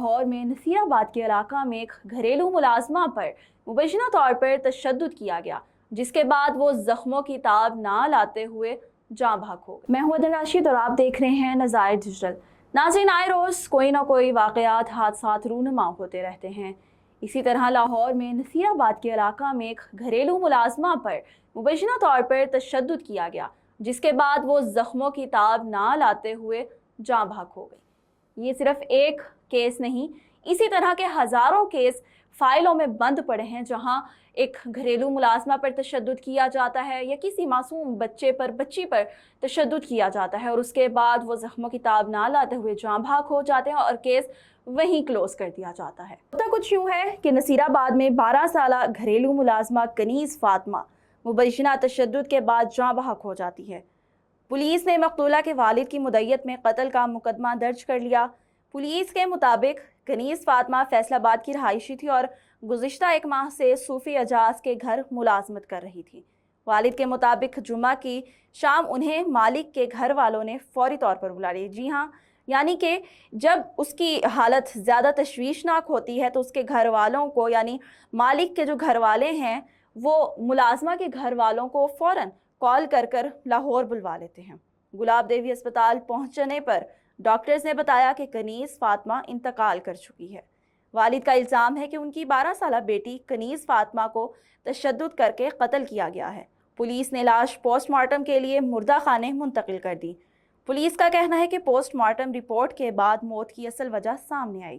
लाहौर में नसीराबाद के इलाका में एक घरेलू मुलाजमा पर मुबैना तौर पर तशद्दुद किया गया, जिसके बाद वो जख्मों की ताब ना लाते हुए जाँ भाग हो गए। मैं हूं अदन राशिद और आप देख रहे हैं नज़ायर डिजिटल। नाज़रीन, आए रोज़ कोई ना कोई वाक़यात हादसात रूनुमा होते रहते हैं। इसी तरह लाहौर में नसीराबाद के इलाका में एक घरेलू मुलाजमा पर मुबैना तौर पर तशद्दुद किया गया, जिसके बाद वो जख्मों की ताब ना लाते हुए जाँ भाग हो गई। ये सिर्फ एक केस नहीं, इसी तरह के हज़ारों केस फाइलों में बंद पड़े हैं जहां एक घरेलू मुलाजमा पर तशद्दुद किया जाता है या किसी मासूम बच्चे पर बच्ची पर तशद्दुद किया जाता है और उसके बाद वो जख्मों की ताब ना लाते हुए जाँ भाग हो जाते हैं और केस वहीं क्लोज कर दिया जाता है। होता कुछ यूँ है कि नसीराबाद में 12 साला घरेलू मुलाजमा कनीज़ फातिमा मुबैना तशद्दुद के बाद जाँ भाग हो जाती है। पुलिस ने मकतूला के वालिद की मुद्दत में कत्ल का मुकदमा दर्ज कर लिया। पुलिस के मुताबिक कनीज़ फातिमा फैसलाबाद की रहायशी थी और गुज़िश्ता एक माह से सूफ़ी एजाज के घर मुलाजमत कर रही थी। वालिद के मुताबिक जुम्मा की शाम उन्हें मालिक के घर वालों ने फौरी तौर पर बुला लिया। जी हाँ, यानी कि जब उसकी हालत ज़्यादा तशवीशनाक होती है तो उसके घर वालों को, यानी मालिक के जो घर वाले हैं, वो मुलाजमा के घर वालों को फ़ौरन कॉल कर लाहौर बुलवा लेते हैं। गुलाब देवी अस्पताल पहुंचने पर डॉक्टर्स ने बताया कि कनीज़ फातिमा इंतकाल कर चुकी है। वालिद का इल्ज़ाम है कि उनकी 12 साला बेटी कनीज़ फातिमा को तशद्दुद करके कत्ल किया गया है। पुलिस ने लाश पोस्टमार्टम के लिए मुर्दा खाने मुंतकिल कर दी। पुलिस का कहना है कि पोस्टमार्टम रिपोर्ट के बाद मौत की असल वजह सामने आएगी।